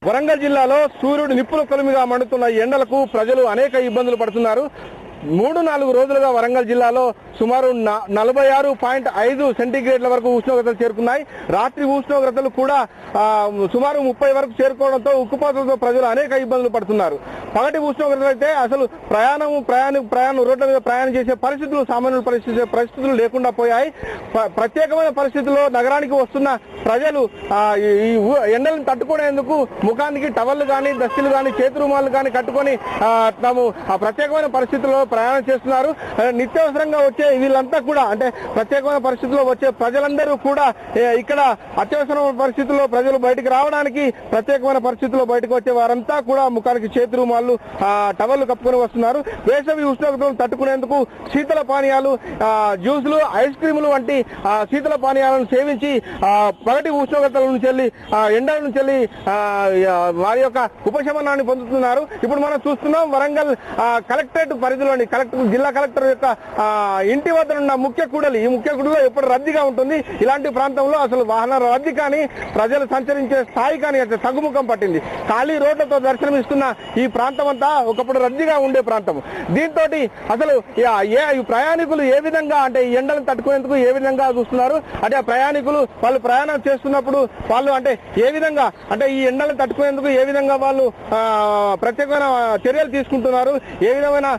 వరంగల్ జిల్లాలో సూర్యుడు నిప్పుల కొలిమిగా మండుతున్న ఎండలకు ప్రజలు అనేక ఇబ్బందులు పడుతున్నారు. 3-4 రోజులుగా వరంగల్ జిల్లాలో సుమారు 46.5 సెంటీగ్రేడ్ల వరకు ఉష్ణోగ్రతలు చేరుకున్నాయి. రాత్రి ఉష్ణోగ్రతలు కూడా సుమారు 30 వరకు చేరుకోవడంతో ఉక్కుపాతలతో ప్రజలు అనేక ఇబ్బందులు పడుతున్నారు. పగటి ఉష్ణోగ్రతలు అయితే అసలు ప్రయాణం రోడ్ల మీద ప్రయాణం చేసే పరిస్థితులు సామాన్యుల పరిస్థితులు లేకుండా పోయాయి. ప్రత్యేకమైన పరిస్థితుల్లో నగరానికి వస్తున్న ప్రజలు ఈ ఎండలను తట్టుకునేందుకు ముఖానికి టవళ్లు కానీ దస్తులు కానీ చేతి రుమాలు కానీ కట్టుకొని తాము ప్రత్యేకమైన పరిస్థితుల్లో ప్రయాణం చేస్తున్నారు. నిత్యావసరంగా వచ్చే వీళ్ళంతా కూడా అంటే ప్రత్యేకమైన పరిస్థితుల్లో వచ్చే ప్రజలందరూ కూడా ఇక్కడ అత్యవసరమైన పరిస్థితుల్లో ప్రజలు బయటకు రావడానికి ప్రత్యేకమైన పరిస్థితుల్లో బయటకు వచ్చే వారంతా కూడా ముఖానికి చేతి రుమాలు టవళ్లు కప్పుకొని వస్తున్నారు. వేసవి ఉష్ణోగ్రతలను తట్టుకునేందుకు శీతల పానీయాలు జ్యూసులు ఐస్ క్రీములు వంటి శీతల పానీయాలను సేవించి పగటి ఉష్ణోగ్రతల నుంచి వెళ్ళి ఎండల నుంచి వెళ్ళి వారి యొక్క ఉపశమనాన్ని పొందుతున్నారు. ఇప్పుడు మనం చూస్తున్నాం వరంగల్ కలెక్టరేట్ పరిధిలోని జిల్లా కలెక్టర్ యొక్క ఇంటి వద్ద ఉన్న ముఖ్య కూడలి. ఈ ముఖ్య కూడలిలో ఎప్పుడు రద్దీగా ఉంటుంది. ఇలాంటి ప్రాంతంలో అసలు వాహనాల రద్దీ కానీ ప్రజలు సంచరించే స్థాయి కానీ తగ్గుముఖం పట్టింది. ఖాళీ రోడ్లతో దర్శనమిస్తున్న ఈ ప్రాంతం అంతా ఒకప్పుడు రద్దీగా ఉండే ప్రాంతం. దీంతో అసలు ఈ ప్రయాణికులు ఏ విధంగా అంటే ఈ ఎండలను తట్టుకునేందుకు ఏ విధంగా చూస్తున్నారు అంటే ఆ ప్రయాణికులు వాళ్ళు ప్రయాణం చేస్తున్నప్పుడు వాళ్ళు అంటే ఏ విధంగా అంటే ఈ ఎండలను తట్టుకునేందుకు ఏ విధంగా వాళ్ళు ప్రత్యేకమైన చర్యలు తీసుకుంటున్నారు, ఏ విధమైన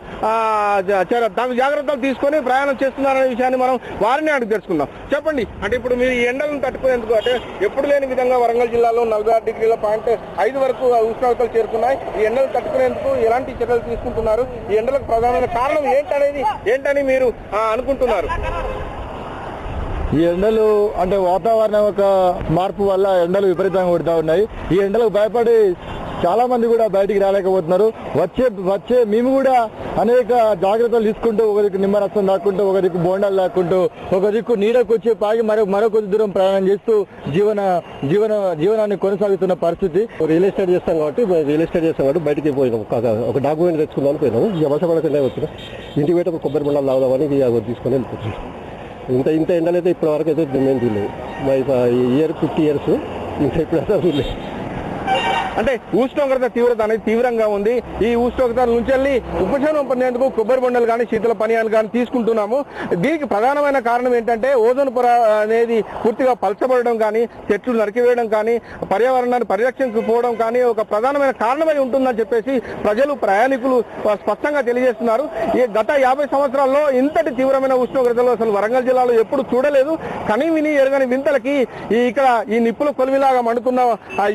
జాగ్రత్తలు తీసుకొని ప్రయాణం చేస్తున్నారనే విషయాన్ని మనం వారిని అడిగి తెలుసుకుందాం. చెప్పండి, అంటే ఇప్పుడు మీరు ఈ ఎండలను తట్టుకునేందుకు అంటే ఎప్పుడు లేని విధంగా వరంగల్ జిల్లాలో 46.5 వరకు ఉష్ణోగ్రతలు చేరుకున్నాయి. ఈ ఎండలను తట్టుకునేందుకు ఎలాంటి చర్యలు తీసుకుంటున్నారు, ఈ ఎండలకు ప్రధానమైన కారణం ఏంటని మీరు అనుకుంటున్నారు? ఈ ఎండలు అంటే వాతావరణం ఒక మార్పు వల్ల ఎండలు విపరీతంగా కొడుతూ ఉన్నాయి. ఈ ఎండలకు భయపడి చాలా మంది కూడా బయటికి రాలేకపోతున్నారు. వచ్చే మేము కూడా అనేక జాగ్రత్తలు తీసుకుంటూ ఒక దిక్కు నిమ్మరసం దాక్కుంటూ ఒక దిక్కు బోండాలు దాక్కుంటూ ఒక దిక్కు నీడకు వచ్చి పాగి మరో కొద్ది దూరం ప్రయాణం చేస్తూ జీవనాన్ని కొనసాగుతున్న పరిస్థితి. రియల్ ఎస్టేట్ చేస్తాం కాబట్టి బయటికి పోయినాం. ఒక డాక్యుమెంట్ తెచ్చుకుందామని పోయినాము. వర్షపడకుండా వచ్చినాం. ఇంటికి పోయి ఒక కొబ్బరి బొండాలు తాగుదామని తీసుకొని వెళ్ళిపోతున్నాం. ఇంత ఎండలైతే ఇప్పటి వరకు అయితే మేము తీయలేదు. ఇయర్ 50 years ఇంకా ఇప్పుడు తీయలేదు. అంటే ఉష్ణోగ్రత తీవ్రత అనేది తీవ్రంగా ఉంది. ఈ ఉష్ణోగ్రత నుంచి వెళ్ళి ఉపశమనం పొందేందుకు కొబ్బరి బొండలు కానీ శీతల పానీయాలు కానీ తీసుకుంటున్నాము. దీనికి ప్రధానమైన కారణం ఏంటంటే ఓజోన్ పొర అనేది పూర్తిగా పలచబడడం కానీ చెట్లు నరికివేయడం కానీ పర్యావరణాన్ని పరిరక్షించకపోవడం కానీ ఒక ప్రధానమైన కారణమై ఉంటుందని చెప్పేసి ప్రజలు ప్రయాణికులు స్పష్టంగా తెలియజేస్తున్నారు. ఈ గత 50 సంవత్సరాల్లో ఇంతటి తీవ్రమైన ఉష్ణోగ్రతలు అసలు వరంగల్ జిల్లాలో ఎప్పుడు చూడలేదు. కని విని ఎరగని వింతలకి ఇక్కడ ఈ నిప్పుల కొలిమిలాగా మండుతున్న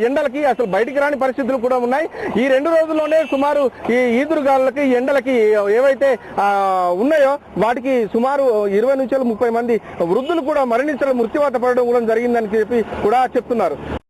ఎండలకి అసలు బయటికి రాని పరిస్థితులు కూడా ఉన్నాయి. ఈ 2 రోజుల్లోనే సుమారు ఈ ఈదురుగాలులకి ఎండలకి ఏవైతే ఉన్నాయో వాటికి సుమారు 20 నుంచి 30 మంది వృద్ధులు కూడా మృత్యువాత పడడం కూడా జరిగిందని చెప్పి కూడా చెప్తున్నారు.